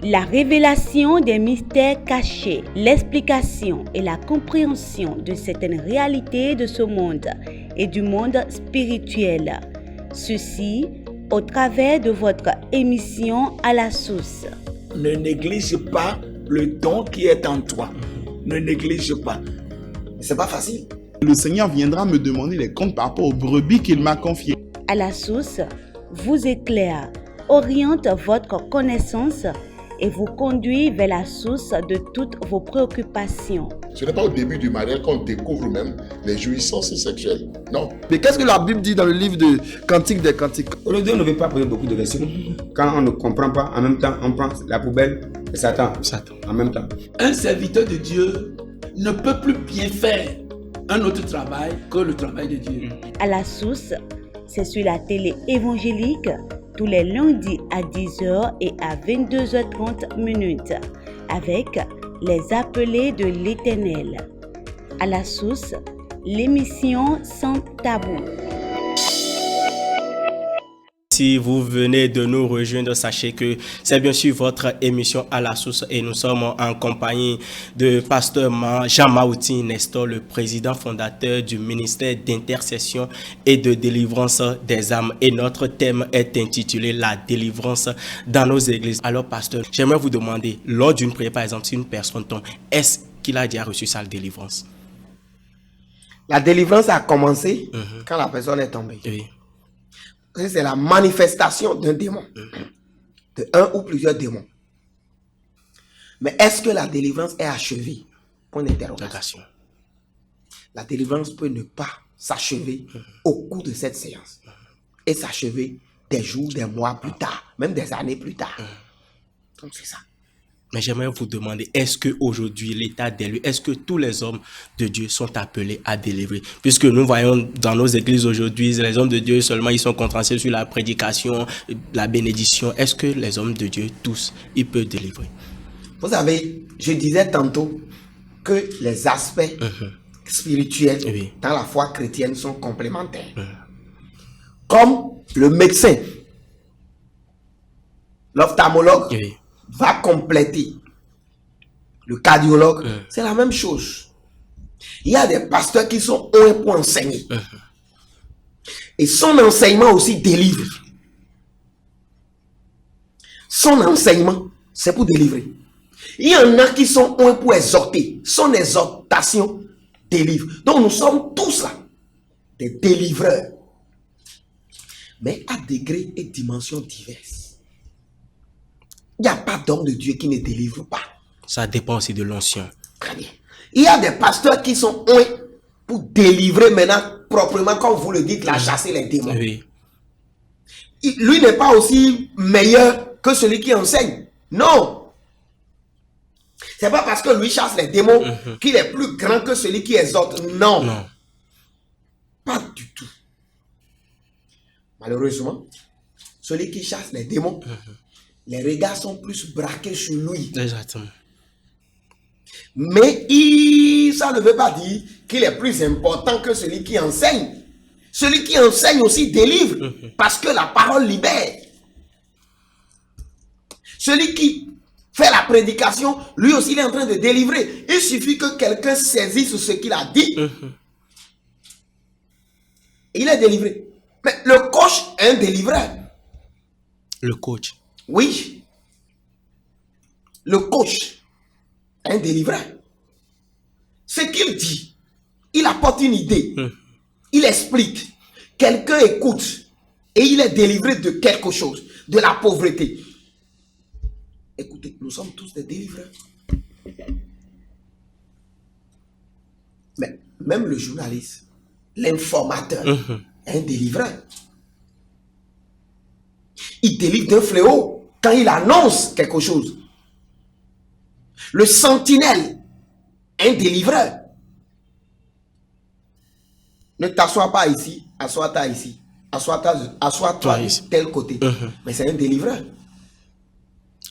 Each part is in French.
La révélation des mystères cachés, l'explication et la compréhension de certaines réalités de ce monde et du monde spirituel. Ceci au travers de votre émission à la source. Ne néglige pas le don qui est en toi. Ne néglige pas. C'est pas facile. Le Seigneur viendra me demander les comptes par rapport aux brebis qu'il m'a confiées. À la source vous éclaire, oriente votre connaissance et vous conduit vers la source de toutes vos préoccupations. Ce n'est pas au début du mariage qu'on découvre même les jouissances sexuelles. Non. Mais qu'est-ce que la Bible dit dans le livre de Cantique des Cantiques? Aujourd'hui, on ne veut pas poser beaucoup de questions. Quand on ne comprend pas, en même temps, on prend la poubelle et Satan. En même temps. Un serviteur de Dieu ne peut plus bien faire un autre travail que le travail de Dieu. À la source, c'est sur la télé évangélique tous les lundis à 10h et à 22h30 minutes avec les appelés de l'Éternel. À la source, l'émission sans tabou. Si vous venez de nous rejoindre, sachez que c'est bien sûr votre émission à la source et nous sommes en compagnie de pasteur Jean Maouti Nestor, le président fondateur du ministère d'intercession et de délivrance des âmes. Et notre thème est intitulé la délivrance dans nos églises. Alors pasteur, j'aimerais vous demander, lors d'une prière par exemple, si une personne tombe, est-ce qu'il a déjà reçu sa délivrance? La délivrance a commencé quand la personne est tombée. Oui. C'est la manifestation d'un démon, de un ou plusieurs démons. Mais est-ce que la délivrance est achevée? Point d'interrogation. La délivrance peut ne pas s'achever au cours de cette séance et s'achever des jours, des mois plus tard, même des années plus tard. Donc c'est ça. Mais j'aimerais vous demander, est-ce qu'aujourd'hui, l'état des lieux, est-ce que tous les hommes de Dieu sont appelés à délivrer? Puisque nous voyons dans nos églises aujourd'hui, les hommes de Dieu seulement, ils sont concentrés sur la prédication, la bénédiction. Est-ce que les hommes de Dieu, tous, ils peuvent délivrer? Vous savez, je disais tantôt que les aspects spirituels dans la foi chrétienne sont complémentaires. Comme le médecin, l'ophtalmologue, va compléter le cardiologue, c'est la même chose. Il y a des pasteurs qui sont hauts pour enseigner. Et son enseignement aussi délivre. Son enseignement, c'est pour délivrer. Il y en a qui sont hauts pour exhorter. Son exhortation délivre. Donc nous sommes tous là, des délivreurs. Mais à degrés et dimensions diverses. Il n'y a pas d'homme de Dieu qui ne délivre pas. Ça dépend aussi de l'onction. Très bien. Il y a des pasteurs qui sont pour délivrer maintenant proprement, comme vous le dites, la chasser les démons. Oui. Lui n'est pas aussi meilleur que celui qui enseigne. Non. C'est pas parce que lui chasse les démons qu'il est plus grand que celui qui exhorte. Non. Non. Pas du tout. Malheureusement, celui qui chasse les démons, les regards sont plus braqués sur lui. Exactement. Mais ça ne veut pas dire qu'il est plus important que celui qui enseigne. Celui qui enseigne aussi délivre parce que la parole libère. Celui qui fait la prédication, lui aussi il est en train de délivrer. Il suffit que quelqu'un saisisse ce qu'il a dit. Et il est délivré. Mais le coach est un délivreur. Le coach. Oui. Le coach est un délivreur. Ce qu'il dit, il apporte une idée. Il explique. Quelqu'un écoute. Et il est délivré de quelque chose. De la pauvreté. Écoutez, nous sommes tous des délivreurs. Mais même le journaliste, l'informateur, est un délivreur. Il délivre d'un fléau quand il annonce quelque chose. Le sentinelle, un délivreur. Ne t'assois pas ici, assois-toi ici. Assois-toi ici, tel côté. Mais c'est un délivreur.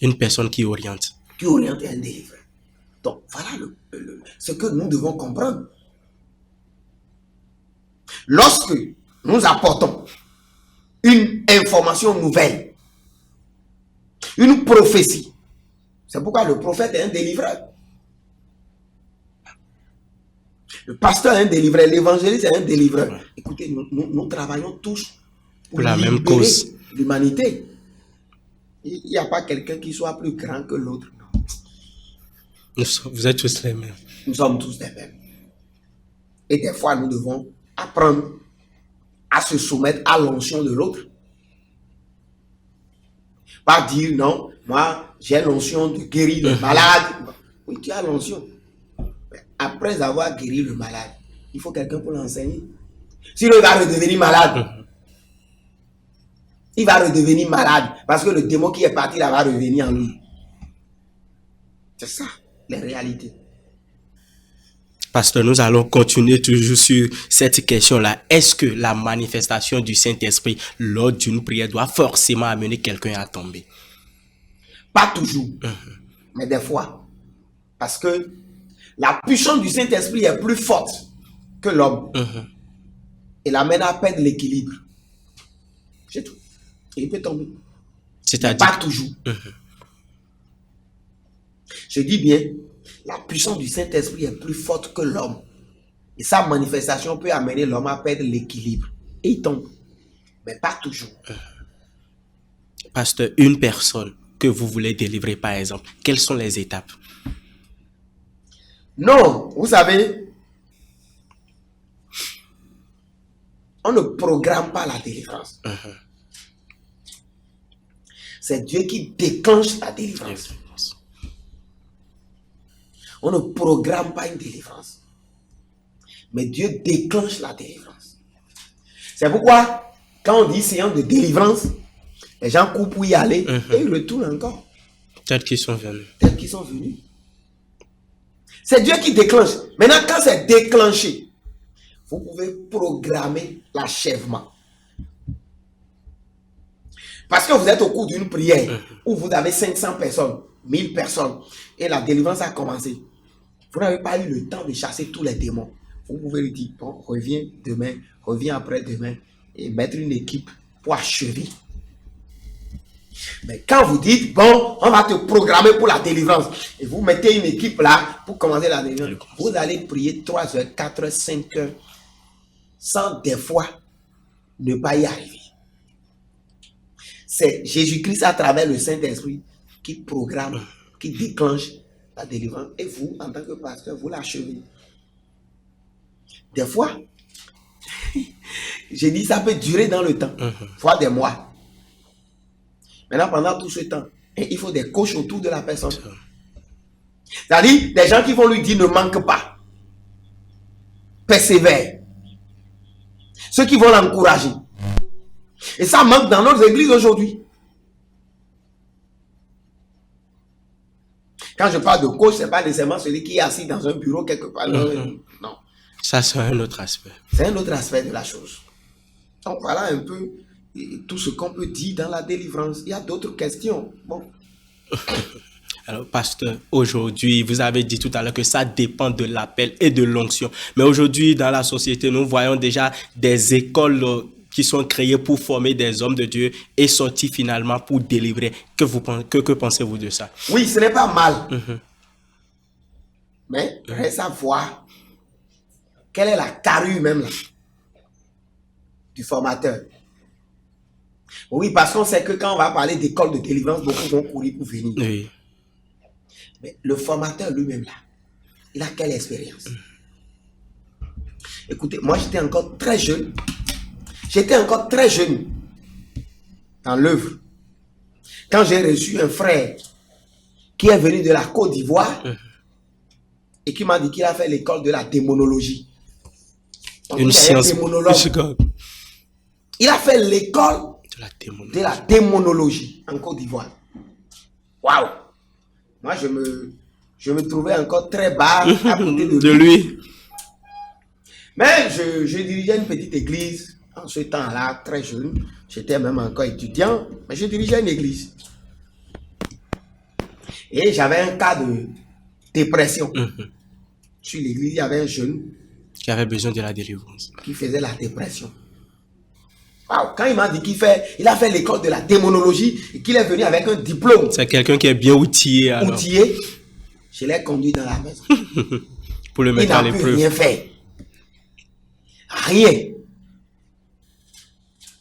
Une personne qui oriente. Qui oriente est un délivreur. Donc voilà ce que nous devons comprendre. Lorsque nous apportons une information nouvelle, une prophétie, C'est pourquoi le prophète est un délivreur. Le pasteur est un délivreur. L'évangéliste est un délivreur. Ouais. Écoutez, nous travaillons tous pour la même cause. L'humanité. Il n'y a pas quelqu'un qui soit plus grand que l'autre. Vous êtes tous les mêmes. Nous sommes tous les mêmes. Et des fois, nous devons apprendre à se soumettre à l'onction de l'autre. Pas dire non, moi j'ai l'onction de guérir le malade. Oui, tu as l'onction. Après avoir guéri le malade, il faut quelqu'un pour l'enseigner. Sinon, il va redevenir malade. Il va redevenir malade parce que le démon qui est parti là va revenir en lui. C'est ça, les réalités. Pasteur, nous allons continuer toujours sur cette question-là. Est-ce que la manifestation du Saint-Esprit lors d'une prière doit forcément amener quelqu'un à tomber? Pas toujours, mais des fois. Parce que la puissance du Saint-Esprit est plus forte que l'homme. Et l'amène à perdre l'équilibre. C'est tout. Et il peut tomber. C'est-à-dire? Pas toujours. Je dis bien, la puissance du Saint-Esprit est plus forte que l'homme. Et sa manifestation peut amener l'homme à perdre l'équilibre. Et il tombe. Mais pas toujours. Pasteur, une personne que vous voulez délivrer, par exemple, quelles sont les étapes? Non, vous savez, on ne programme pas la délivrance. C'est Dieu qui déclenche la délivrance. On ne programme pas une délivrance. Mais Dieu déclenche la délivrance. C'est pourquoi, quand on dit séance de délivrance, les gens courent pour y aller et ils retournent encore. Tels qu'ils sont venus. Tels qu'ils sont venus. C'est Dieu qui déclenche. Maintenant, quand c'est déclenché, vous pouvez programmer l'achèvement. Parce que vous êtes au cours d'une prière où vous avez 500 personnes, 1000 personnes, et la délivrance a commencé. Vous n'avez pas eu le temps de chasser tous les démons. Vous pouvez lui dire, bon, reviens demain, reviens après-demain, et mettre une équipe pour achever. Mais quand vous dites, bon, on va te programmer pour la délivrance, et vous mettez une équipe là pour commencer la délivrance, vous allez prier 3 heures, 4 heures, 5 heures, sans des fois ne pas y arriver. C'est Jésus-Christ à travers le Saint-Esprit qui programme, qui déclenche la délivrance. Et vous, en tant que pasteur, vous l'achevez. Des fois, j'ai dit ça peut durer dans le temps, soit des mois. Maintenant, pendant tout ce temps, il faut des coachs autour de la personne. C'est-à-dire, des gens qui vont lui dire ne manque pas. Persévère. Ceux qui vont l'encourager. Et ça manque dans notre église aujourd'hui. Quand je parle de coach, ce n'est pas nécessairement celui qui est assis dans un bureau quelque part. Non. Ça, c'est un autre aspect. C'est un autre aspect de la chose. Donc voilà un peu tout ce qu'on peut dire dans la délivrance. Il y a d'autres questions. Bon. Alors, pasteur, aujourd'hui, vous avez dit tout à l'heure que ça dépend de l'appel et de l'onction. Mais aujourd'hui, dans la société, nous voyons déjà des écoles qui sont créées pour former des hommes de Dieu et sortis finalement pour délivrer. Que pensez-vous de ça? Oui, ce n'est pas mal. Mais reste à voir quelle est la carrure même là, du formateur. Oui, parce qu'on sait que quand on va parler d'école de délivrance, beaucoup vont courir pour venir. Oui. Mais le formateur lui-même là, il a quelle expérience? Écoutez, moi j'étais encore très jeune. Dans l'œuvre. Quand j'ai reçu un frère qui est venu de la Côte d'Ivoire et qui m'a dit qu'il a fait l'école de la démonologie. Donc, une science. Il a fait l'école de la démonologie en Côte d'Ivoire. Waouh! Moi, je me trouvais encore très bas à côté de lui. Mais je dirigeais une petite église en ce temps-là, très jeune. J'étais même encore étudiant, mais je dirigeais une église. Et j'avais un cas de dépression. Sur l'église, il y avait un jeune qui avait besoin de la délivrance, qui faisait la dépression. Wow, quand il m'a dit qu'il a fait l'école de la démonologie et qu'il est venu avec un diplôme. C'est quelqu'un qui est bien outillé. Alors. Outillé. Je l'ai conduit dans la maison. Pour le mettre à l'épreuve. Il n'a pu rien faire. Rien.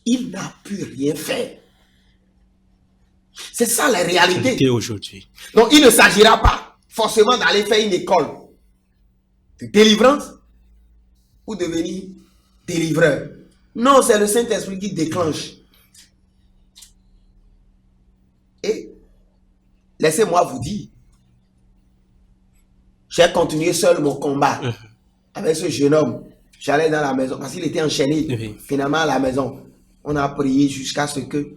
Il n'a pu rien faire. C'est ça la réalité. Aujourd'hui. Donc il ne s'agira pas forcément d'aller faire une école de délivrance ou devenir délivreur. Non, c'est le Saint-Esprit qui déclenche. Et laissez-moi vous dire, j'ai continué seul mon combat avec ce jeune homme. J'allais dans la maison parce qu'il était enchaîné. Finalement, à la maison, on a prié jusqu'à ce que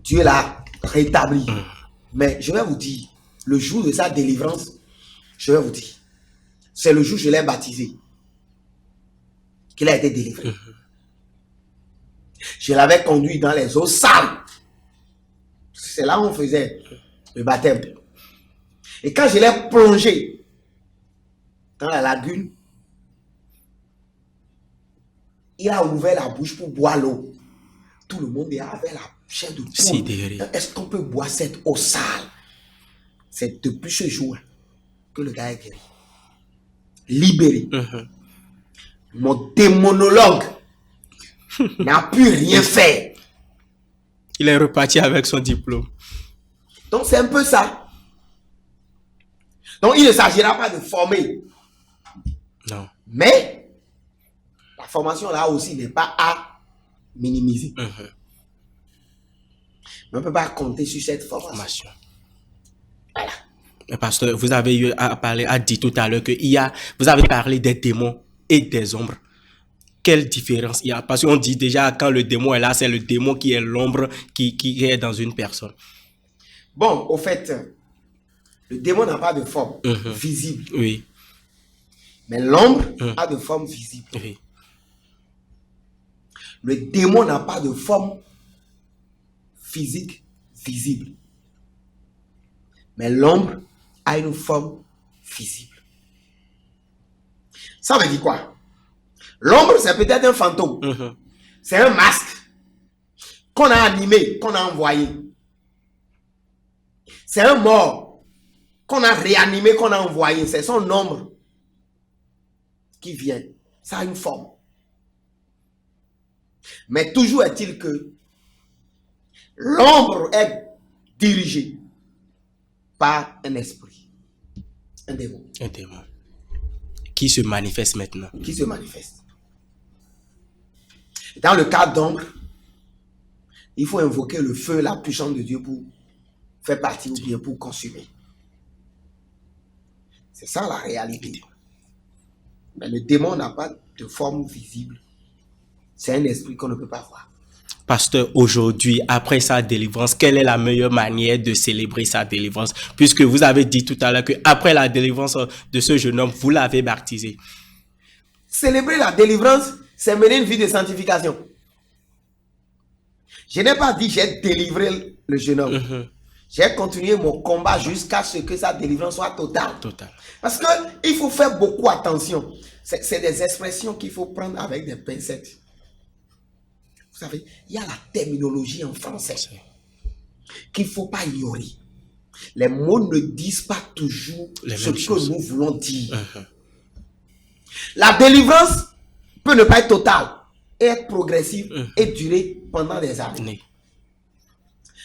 Dieu l'a rétabli. Mais je vais vous dire, le jour de sa délivrance, je vais vous dire, c'est le jour où je l'ai baptisé qu'il a été délivré. Je l'avais conduit dans les eaux sales. C'est là où on faisait le baptême. Et quand je l'ai plongé dans la lagune, il a ouvert la bouche pour boire l'eau. Tout le monde avait la chair de poule. Est-ce qu'on peut boire cette eau sale? C'est depuis ce jour que le gars est guéri. Libéré. Mon démonologue n'a pu rien faire. Il est reparti avec son diplôme. Donc c'est un peu ça. Donc il ne s'agira pas de former. Non. Mais la formation là aussi n'est pas à minimiser. Mais on ne peut pas compter sur cette formation. Voilà. Mais pasteur, vous avez eu à dire tout à l'heure que vous avez parlé des démons et des ombres. Quelle différence il y a? Parce qu'on dit déjà quand le démon est là, c'est le démon qui est l'ombre qui est dans une personne. Bon, au fait, le démon n'a pas de forme visible. Oui. Mais l'ombre a de forme visible. Oui. Le démon n'a pas de forme physique visible. Mais l'ombre a une forme visible. Ça veut dire quoi? L'ombre, c'est peut-être un fantôme. C'est un masque qu'on a animé, qu'on a envoyé. C'est un mort qu'on a réanimé, qu'on a envoyé. C'est son ombre qui vient. Ça a une forme. Mais toujours est-il que l'ombre est dirigée par un esprit, un démon. Un démon. Qui se manifeste maintenant. Qui se manifeste. Dans le cas d'ombre, il faut invoquer le feu, la puissance de Dieu pour faire partie ou bien pour consumer. C'est ça la réalité. Mais le démon n'a pas de forme visible. C'est un esprit qu'on ne peut pas voir. Pasteur, aujourd'hui, après sa délivrance, quelle est la meilleure manière de célébrer sa délivrance? Puisque vous avez dit tout à l'heure qu'après la délivrance de ce jeune homme, vous l'avez baptisé. Célébrer la délivrance, c'est mener une vie de sanctification. Je n'ai pas dit j'ai délivré le jeune homme. J'ai continué mon combat jusqu'à ce que sa délivrance soit totale. Parce qu'il faut faire beaucoup attention. C'est des expressions qu'il faut prendre avec des pincettes. Vous savez, il y a la terminologie en français qu'il ne faut pas ignorer. Les mots ne disent pas toujours ce que nous voulons dire. La délivrance peut ne pas être totale, et être progressive et durer pendant des années.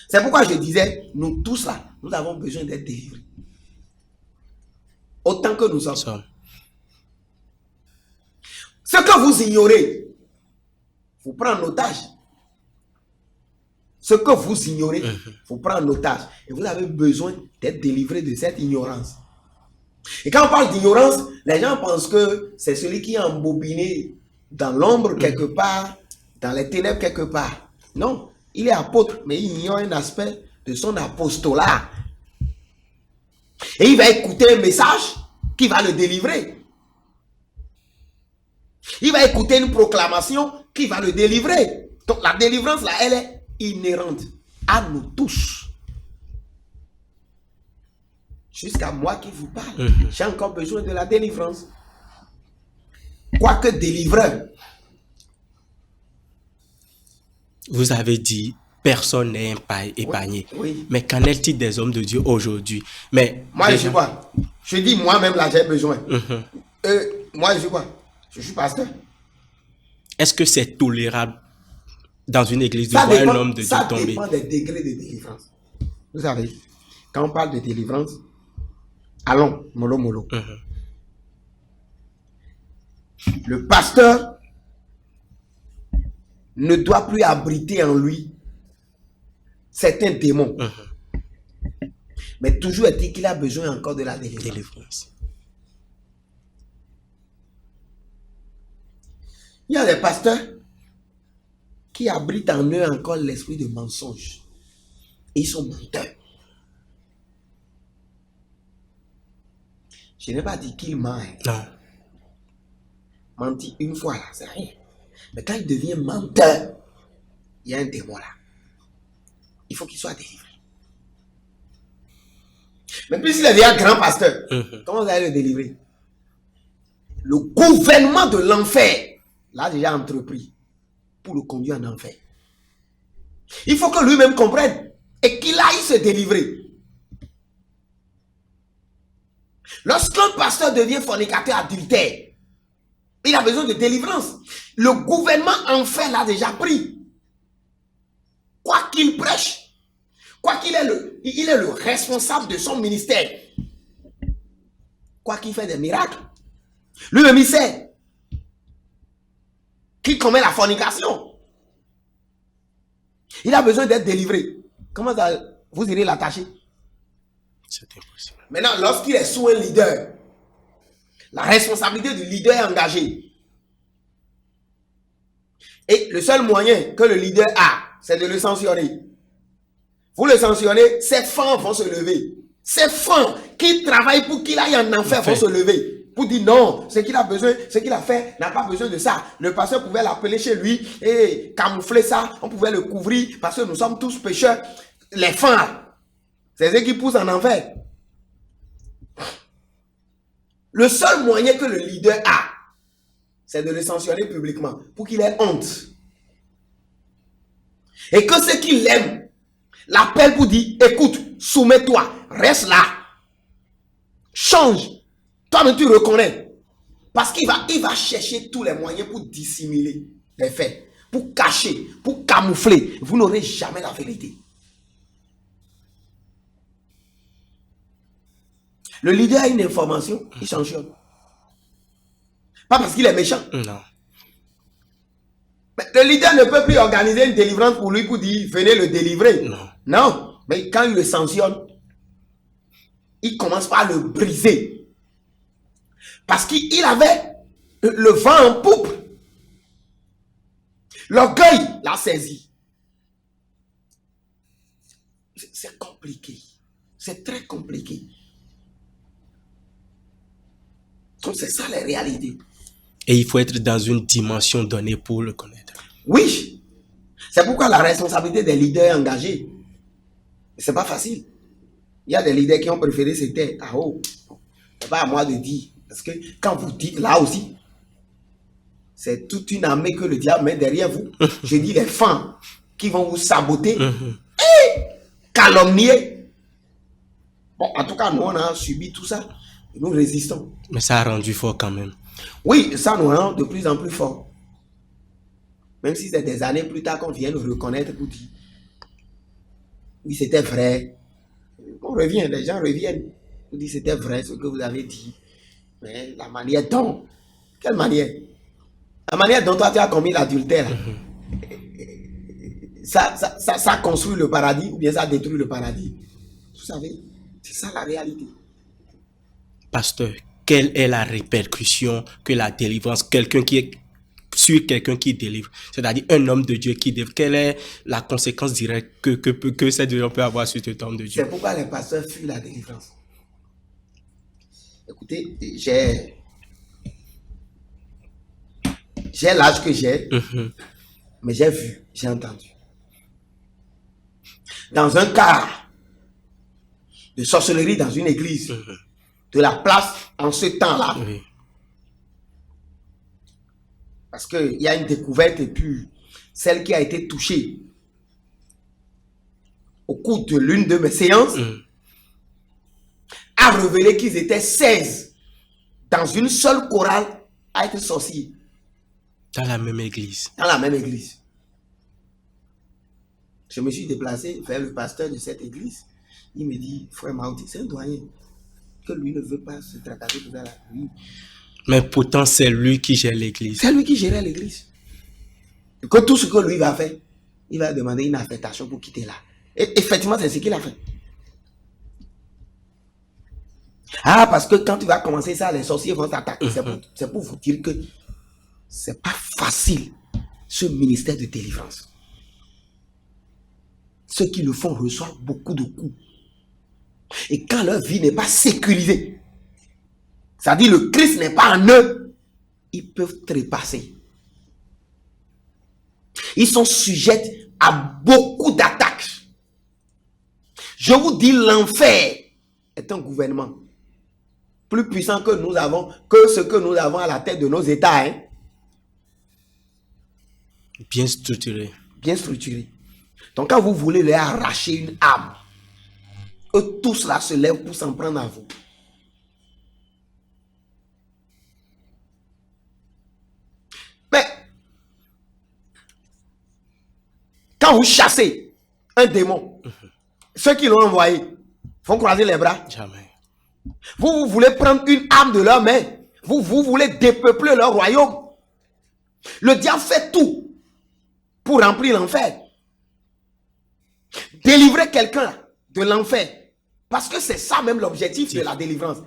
C'est pourquoi je disais, nous tous là, nous avons besoin d'être délivrés. Autant que nous sommes. Ce que vous ignorez, vous prenez en otage. Ce que vous ignorez, vous prenez en otage. Et vous avez besoin d'être délivré de cette ignorance. Et quand on parle d'ignorance, les gens pensent que c'est celui qui est embobiné dans l'ombre quelque part, dans les ténèbres quelque part. Non, il est apôtre, mais il ignore un aspect de son apostolat. Et il va écouter un message qui va le délivrer. Il va écouter une proclamation qui va le délivrer. Donc la délivrance là, elle est inhérente à nous tous. Jusqu'à moi qui vous parle, j'ai encore besoin de la délivrance. Quoique délivreur, Vous avez dit, personne n'est épargné. Oui. Mais qu'en est-il des hommes de Dieu aujourd'hui? Mais Moi, je suis quoi? Je dis, moi-même, là, j'ai besoin. Mhm. Moi, je suis quoi? Je suis pasteur. Est-ce que c'est tolérable dans une église de Ça voir dépend, un homme de Dieu ça tomber? dépend des degrés de délivrance. Vous savez, quand on parle de délivrance, allons, mollo, mollo. Mhm. Le pasteur ne doit plus abriter en lui certains démons. Mhm. Mais toujours est-il qu'il a besoin encore de la délivrance. Délivrance. Il y a des pasteurs qui abritent en eux encore l'esprit de mensonge. Et ils sont menteurs. Je n'ai pas dit qu'ils mentent. Non. Menti une fois là, c'est rien. Mais quand il devient menteur, il y a un démon là. Il faut qu'il soit délivré. Mais puis s'il est déjà grand pasteur, Mhm. comment vous allez le délivrer? Le gouvernement de l'enfer l'a déjà entrepris pour le conduire en enfer. Il faut que lui-même comprenne et qu'il aille se délivrer. Lorsqu'un pasteur devient fornicateur adultère, il a besoin de délivrance. Le gouvernement enfer l'a déjà pris. Quoi qu'il prêche, quoi qu'il est il est le responsable de son ministère. Quoi qu'il fait des miracles, lui-même il sait qu'il commet la fornication. Il a besoin d'être délivré. Comment ça, vous irez l'attacher? C'est impossible. Maintenant, lorsqu'il est sous un leader, la responsabilité du leader est engagée. Et le seul moyen que le leader a, c'est de le sanctionner. Vous le sanctionnez, ces fans vont se lever. Ces fans qui travaillent pour qu'il aille en enfer vont se lever. Pour dire non, ce qu'il a besoin, ce qu'il a fait, n'a pas besoin de ça. Le pasteur pouvait l'appeler chez lui et camoufler ça. On pouvait le couvrir parce que nous sommes tous pécheurs. Les fans, c'est eux qui poussent en enfer. Le seul moyen que le leader a, c'est de le sanctionner publiquement pour qu'il ait honte. Et que ceux qui l'aiment l'appellent pour dire, écoute, soumets-toi, reste là, change. Toi-même tu reconnais. Parce qu'il va chercher tous les moyens pour dissimuler les faits, pour cacher, pour camoufler. Vous n'aurez jamais la vérité. Le leader a une information, il sanctionne. Pas parce qu'il est méchant. Non. Mais le leader ne peut plus organiser une délivrance pour lui pour dire venez le délivrer. Non. Non. Mais quand il le sanctionne, il commence par le briser. Parce qu'il avait le vent en poupe. L'orgueil l'a saisi. C'est compliqué. C'est très compliqué. Donc c'est ça la réalité. Et il faut être dans une dimension donnée pour le connaître. Oui. C'est pourquoi la responsabilité des leaders est engagée. C'est pas facile. Il y a des leaders qui ont préféré se taire. Ah oh, c'est pas à moi de dire. Parce que quand vous dites là aussi, c'est toute une armée que le diable met derrière vous. Je dis les fans qui vont vous saboter et calomnier. Bon, en tout cas, nous, on a subi tout ça. Et nous résistons. Mais ça a rendu fort quand même. Oui, ça nous rend de plus en plus forts. Même si c'est des années plus tard qu'on vient nous reconnaître pour dire oui, c'était vrai. On revient, les gens reviennent. On dit c'était vrai ce que vous avez dit. Mais la manière dont, quelle manière? La manière dont toi tu as commis l'adultère, ça construit le paradis ou bien ça détruit le paradis. Vous savez, c'est ça la réalité. Pasteur, quelle est la répercussion que la délivrance, quelqu'un qui est sur quelqu'un qui délivre, c'est-à-dire un homme de Dieu qui délivre, quelle est la conséquence directe que cette délivrance peut avoir sur cet homme de Dieu? C'est pourquoi les pasteurs fuient la délivrance. Écoutez, j'ai l'âge que j'ai, mais j'ai vu, j'ai entendu. Dans un cas de sorcellerie dans une église, de la place en ce temps-là, Oui. parce qu'il y a une découverte et puis celle qui a été touchée au cours de l'une de mes séances, a révélé qu'ils étaient 16 dans une seule chorale à être sorciers. Dans la même église. Dans la même église. Je me suis déplacé vers le pasteur de cette église. Il me dit, frère Maouti, c'est un doyen. Que lui ne veut pas se tracasser pour ça là. Oui. Mais pourtant, c'est lui qui gère l'église. C'est lui qui gérait l'église. Que tout ce que lui va faire, il va demander une affectation pour quitter là. Et effectivement, c'est ce qu'il a fait. Ah, parce que quand tu vas commencer ça, les sorciers vont t'attaquer. C'est pour vous dire que c'est pas facile, ce ministère de délivrance. Ceux qui le font reçoivent beaucoup de coups. Et quand leur vie n'est pas sécurisée, c'est-à-dire le Christ n'est pas en eux, ils peuvent trépasser. Ils sont sujets à beaucoup d'attaques. Je vous dis, l'enfer est un gouvernement plus puissant que nous avons, que ce que nous avons à la tête de nos États. Hein? Bien structuré. Bien structuré. Donc quand vous voulez leur arracher une âme, eux tous là se lèvent pour s'en prendre à vous. Mais quand vous chassez un démon, ceux qui l'ont envoyé vont croiser les bras. Jamais. Vous voulez prendre une âme de leur main. Vous voulez dépeupler leur royaume. Le diable fait tout pour remplir l'enfer. Délivrer quelqu'un de l'enfer. Parce que c'est ça même l'objectif de la délivrance.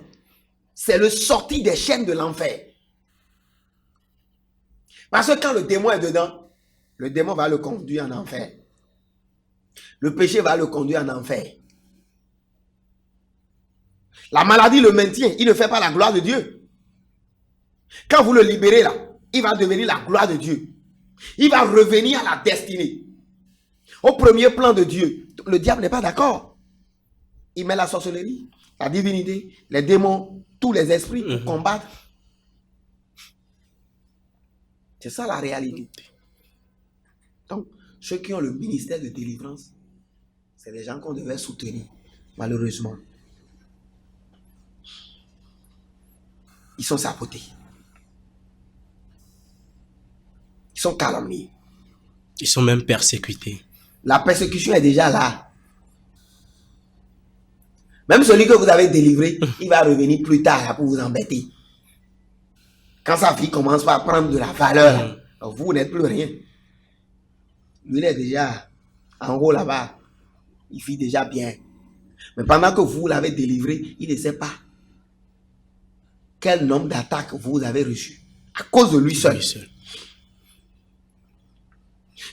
C'est le sortir des chaînes de l'enfer. Parce que quand le démon est dedans, le démon va le conduire en enfer. Le péché va le conduire en enfer. La maladie le maintient. Il ne fait pas la gloire de Dieu. Quand vous le libérez là, il va devenir la gloire de Dieu. Il va revenir à la destinée. Au premier plan de Dieu. Le diable n'est pas d'accord. Il met la sorcellerie, la divinité, les démons, tous les esprits pour combattre. C'est ça la réalité. Donc, ceux qui ont le ministère de délivrance, c'est les gens qu'on devait soutenir, malheureusement. Ils sont sabotés. Ils sont calomniés. Ils sont même persécutés. La persécution est déjà là. Même celui que vous avez délivré, il va revenir plus tard là, pour vous embêter. Quand sa vie commence par prendre de la valeur, vous n'êtes plus rien. Lui, il est déjà en haut là-bas. Il vit déjà bien. Mais pendant que vous l'avez délivré, il ne sait pas quel nombre d'attaques vous avez reçu. À cause de lui seul.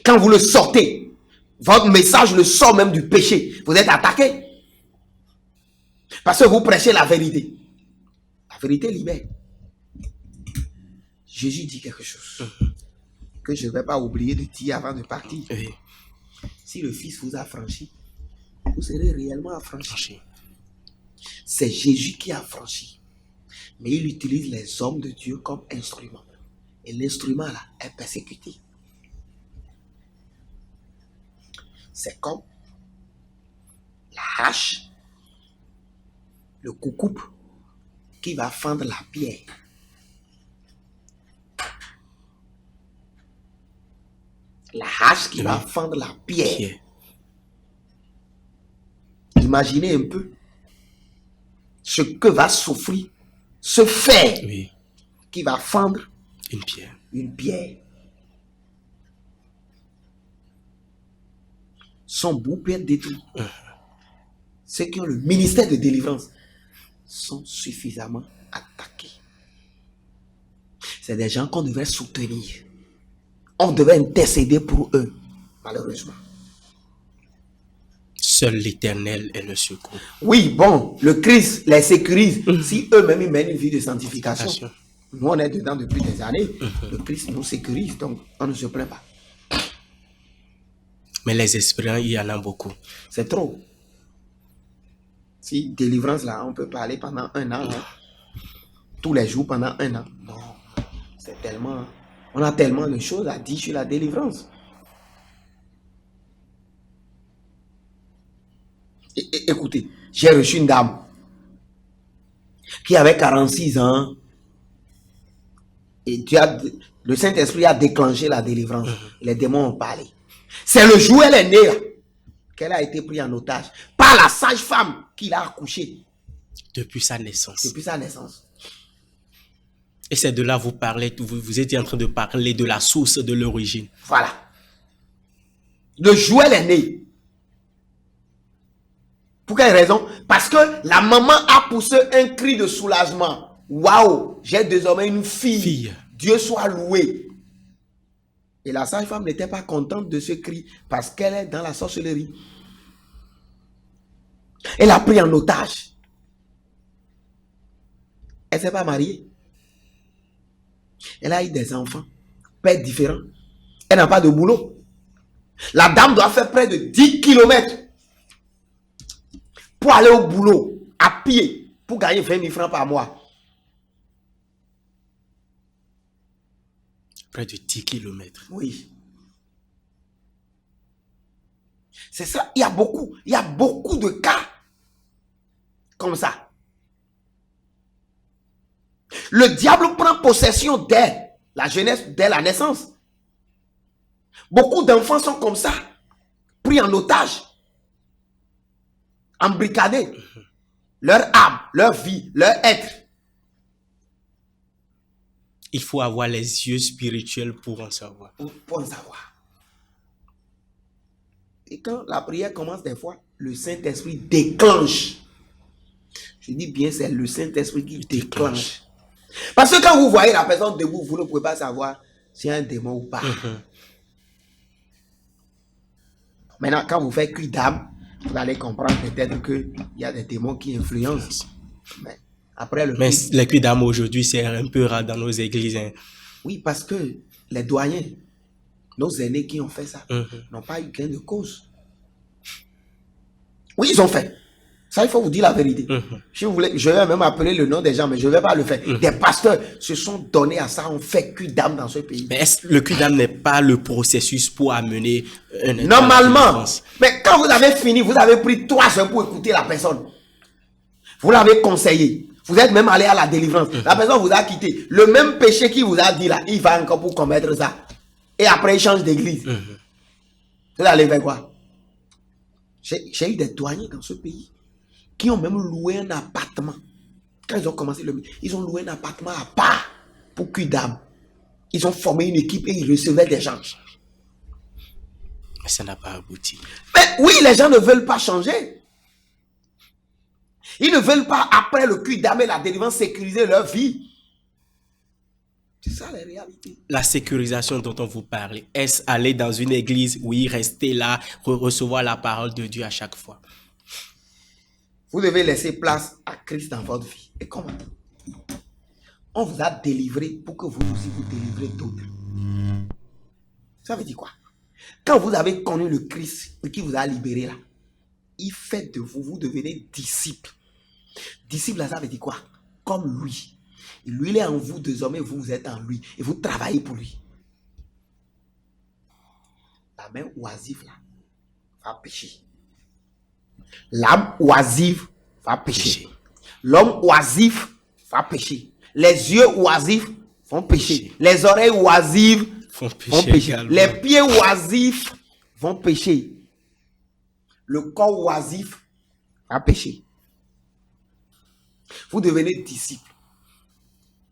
Quand vous le sortez, votre message le sort même du péché. Vous êtes attaqué. Parce que vous prêchez la vérité. La vérité libère. Jésus dit quelque chose que je ne vais pas oublier de dire avant de partir. Oui. Si le Fils vous a franchi, vous serez réellement affranchi. C'est Jésus qui a franchi. Mais il utilise les hommes de Dieu comme instrument. Et l'instrument là est persécuté. C'est comme la hache, le coucoupe qui va fendre la pierre. La hache qui va fendre la pierre. Imaginez un peu ce que va souffrir ce fer qui va fendre une pierre. Son bout peut être détruit. Ceux qui ont le ministère de délivrance sont suffisamment attaqués. C'est des gens qu'on devrait soutenir. On devait intercéder pour eux, malheureusement. Seul l'Éternel est le secours. Oui, bon, le Christ les sécurise. Si eux-mêmes ils mènent une vie de sanctification, nous on est dedans depuis des années, le Christ nous sécurise, donc on ne se plaint pas. Mais les esprits, il y en a beaucoup. C'est trop. Si délivrance là, on peut parler pendant un an, hein, tous les jours pendant un an. Non, c'est tellement... On a tellement de choses à dire sur la délivrance. Écoutez, j'ai reçu une dame qui avait 46 ans et le Saint-Esprit a déclenché la délivrance. Les démons ont parlé. C'est le jour où elle est née là, qu'elle a été prise en otage par la sage-femme qui l'a accouchée. Depuis sa naissance. Depuis sa naissance. Et c'est de là vous parlez, vous étiez en train de parler de la source, de l'origine. Voilà. Le jour où elle est née. Pour quelle raison? Parce que la maman a poussé un cri de soulagement. Waouh, j'ai désormais une fille. Dieu soit loué. Et la sage-femme n'était pas contente de ce cri parce qu'elle est dans la sorcellerie. Elle a pris en otage. Elle ne s'est pas mariée. Elle a eu des enfants, pères différents. Elle n'a pas de boulot. La dame doit faire près de 10 km pour aller au boulot, à pied, pour gagner 20 000 francs par mois. Près de 10 km. Oui. C'est ça, il y a beaucoup de cas comme ça. Le diable prend possession dès la jeunesse, dès la naissance. Beaucoup d'enfants sont comme ça, pris en otage, embricadés. Leur âme, leur vie, leur être. Il faut avoir les yeux spirituels pour en savoir. Pour en savoir. Et quand la prière commence des fois, le Saint-Esprit déclenche. Je dis bien, c'est le Saint-Esprit qui déclenche. Parce que quand vous voyez la personne debout, vous ne pouvez pas savoir s'il y a un démon ou pas. Maintenant, quand vous faites cuit d'âme, vous allez comprendre peut-être qu'il y a des démons qui influencent. Mais après les cuits d'âme aujourd'hui, c'est un peu rare dans nos églises. Hein. Oui, parce que les doyens, nos aînés qui ont fait ça, n'ont pas eu gain de cause. Oui, ils ont fait. Ça, il faut vous dire la vérité. Si vous voulez, je vais même appeler le nom des gens, mais je ne vais pas le faire. Des pasteurs se sont donnés à ça, on fait cul d'âme dans ce pays. Mais le cul d'âme n'est pas le processus pour amener un normalement. Mais quand vous avez fini, vous avez pris 3 heures pour écouter la personne. Vous l'avez conseillé. Vous êtes même allé à la délivrance. La personne vous a quitté. Le même péché qu'il vous a dit là, il va encore pour commettre ça. Et après, il change d'église. Vous allez faire quoi? J'ai eu des douaniers dans ce pays qui ont même loué un appartement. Quand ils ont commencé ils ont loué un appartement à part pour cuire d'âme. Ils ont formé une équipe et ils recevaient des gens. Mais ça n'a pas abouti. Mais oui, les gens ne veulent pas changer. Ils ne veulent pas, après le cuir d'âme et la délivrance, sécuriser leur vie. C'est ça la réalité. La sécurisation dont on vous parle, est-ce aller dans une église, oui, rester là, recevoir la parole de Dieu à chaque fois? Vous devez laisser place à Christ dans votre vie. Et comment? On vous a délivré pour que vous aussi vous délivrez d'autres. Ça veut dire quoi? Quand vous avez connu le Christ qui vous a libéré là, il fait de vous, vous devenez disciples. Disciple là, ça veut dire quoi? Comme lui. Et lui, il est en vous désormais, vous êtes en lui. Et vous travaillez pour lui. La main oisive là va pécher. L'âme oisive va pécher. L'homme oisif va pécher. Les yeux oisifs vont pécher. Les oreilles oisives vont pécher. Les pieds oisifs vont pécher. Le corps oisif va pécher. Vous devenez disciples.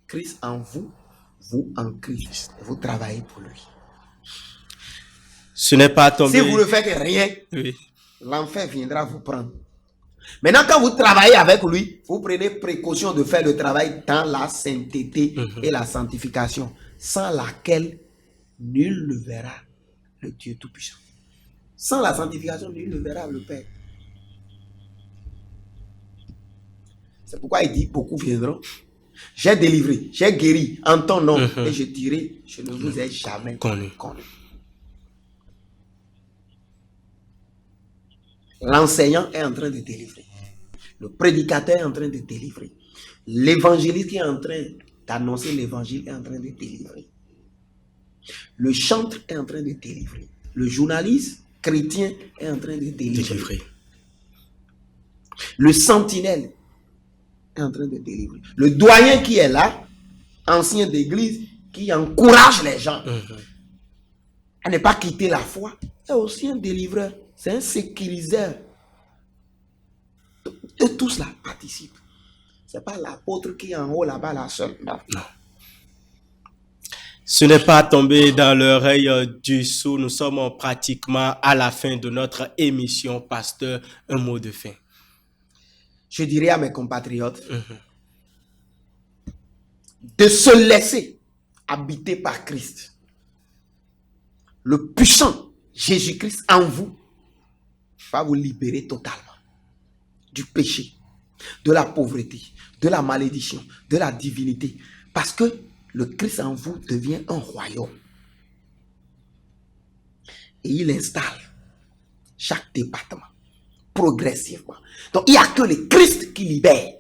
Christ en vous, vous en Christ. Vous travaillez pour lui. Ce n'est pas tombé. Si vous ne faites rien, oui, l'enfer viendra vous prendre. Maintenant, quand vous travaillez avec lui, vous prenez précaution de faire le travail dans la sainteté et la sanctification, sans laquelle nul ne verra le Dieu Tout-Puissant. Sans la sanctification, nul ne verra le Père. C'est pourquoi il dit, beaucoup viendront. J'ai délivré, j'ai guéri en ton nom, et je dirai, je ne vous ai jamais connu. L'enseignant est en train de délivrer. Le prédicateur est en train de délivrer. L'évangéliste qui est en train d'annoncer l'évangile est en train de délivrer. Le chantre est en train de délivrer. Le journaliste chrétien est en train de délivrer. Le sentinelle est en train de délivrer. Le doyen qui est là, ancien d'église, qui encourage les gens à ne pas quitter la foi, c'est aussi un délivreur. C'est un sécuriseur. De tout cela participe. Ce n'est pas l'apôtre qui est en haut là-bas, la seule. Non. Ce n'est pas tombé dans l'oreille du sourd. Nous sommes pratiquement à la fin de notre émission. Pasteur, un mot de fin. Je dirais à mes compatriotes de se laisser habiter par Christ. Le puissant Jésus-Christ en vous va vous libérer totalement du péché, de la pauvreté, de la malédiction, de la divinité. Parce que le Christ en vous devient un royaume. Et il installe chaque département progressivement. Donc il n'y a que le Christ qui libère.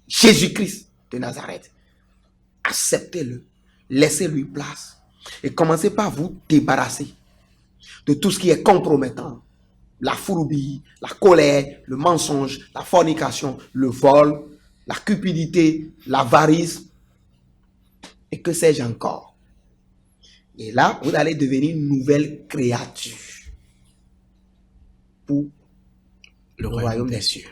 Jésus-Christ de Nazareth. Acceptez-le. Laissez-lui place. Et commencez par vous débarrasser de tout ce qui est compromettant. La fourberie, la colère, le mensonge, la fornication, le vol, la cupidité, l'avarice, et que sais-je encore. Et là, vous allez devenir une nouvelle créature pour le royaume des cieux.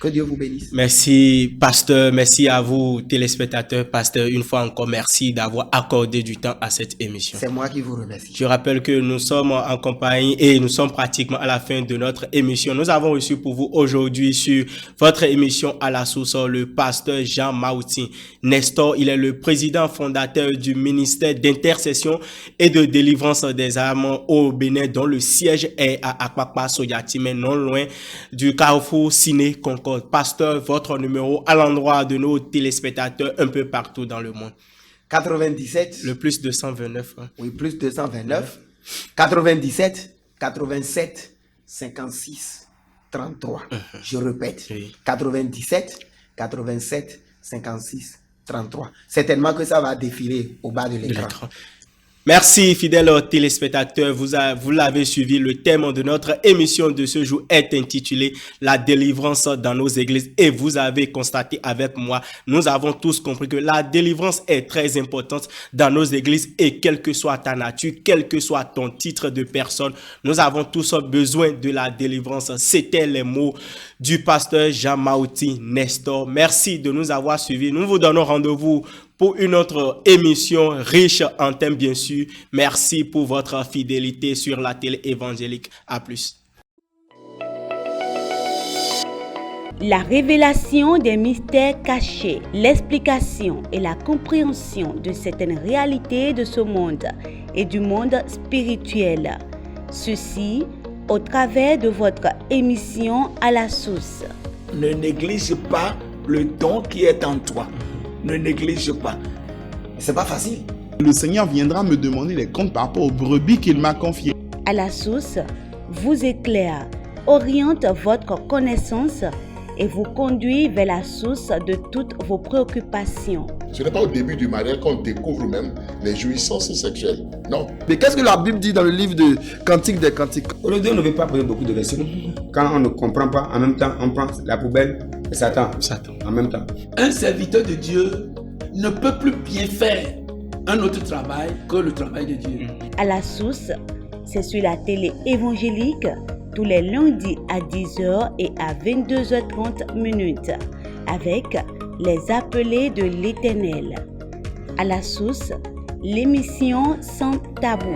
Que Dieu vous bénisse. Merci, pasteur. Merci à vous, téléspectateurs. Pasteur, une fois encore, merci d'avoir accordé du temps à cette émission. C'est moi qui vous remercie. Je rappelle que nous sommes en compagnie et nous sommes pratiquement à la fin de notre émission. Nous avons reçu pour vous aujourd'hui sur votre émission à la source le pasteur Jean-Maoutin Nestor. Il est le président fondateur du ministère d'intercession et de délivrance des âmes au Bénin, dont le siège est à Akpakpa Soyatime, non loin du carrefour Ciné Concorde. Pasteur, votre numéro à l'endroit de nos téléspectateurs un peu partout dans le monde. 97. Le plus 229. Hein. Oui, plus 229. 97, 87, 56, 33. Je répète. Oui. 97, 87, 56, 33. Certainement que ça va défiler au bas de l'écran. Merci, fidèles téléspectateurs. Vous l'avez suivi. Le thème de notre émission de ce jour est intitulé « La délivrance dans nos églises ». Et vous avez constaté avec moi, nous avons tous compris que la délivrance est très importante dans nos églises. Et quelle que soit ta nature, quel que soit ton titre de personne, nous avons tous besoin de la délivrance. C'était les mots du pasteur Jean-Maoutin Nestor. Merci de nous avoir suivis. Nous vous donnons rendez-vous pour une autre émission riche en thèmes, bien sûr. Merci pour votre fidélité sur la télé évangélique. À plus. La révélation des mystères cachés, l'explication et la compréhension de certaines réalités de ce monde et du monde spirituel. Ceci au travers de votre émission à la source. Ne néglige pas le don qui est en toi. Ne néglige pas. C'est pas facile. Le Seigneur viendra me demander les comptes par rapport aux brebis qu'il m'a confiées. À la source vous éclaire, oriente votre connaissance et vous conduit vers la source de toutes vos préoccupations. Ce n'est pas au début du mariage qu'on découvre même les jouissances sexuelles. Non. Mais qu'est-ce que la Bible dit dans le livre de Cantique des Cantiques? Dieu ne veut pas poser beaucoup de questions. Quand on ne comprend pas, en même temps, on prend la poubelle et Satan. En même temps. Un serviteur de Dieu ne peut plus bien faire un autre travail que le travail de Dieu. À la source, c'est sur la télé évangélique tous les lundis à 10h et à 22h30 minutes avec les appelés de l'Éternel. À la source, l'émission sans tabou.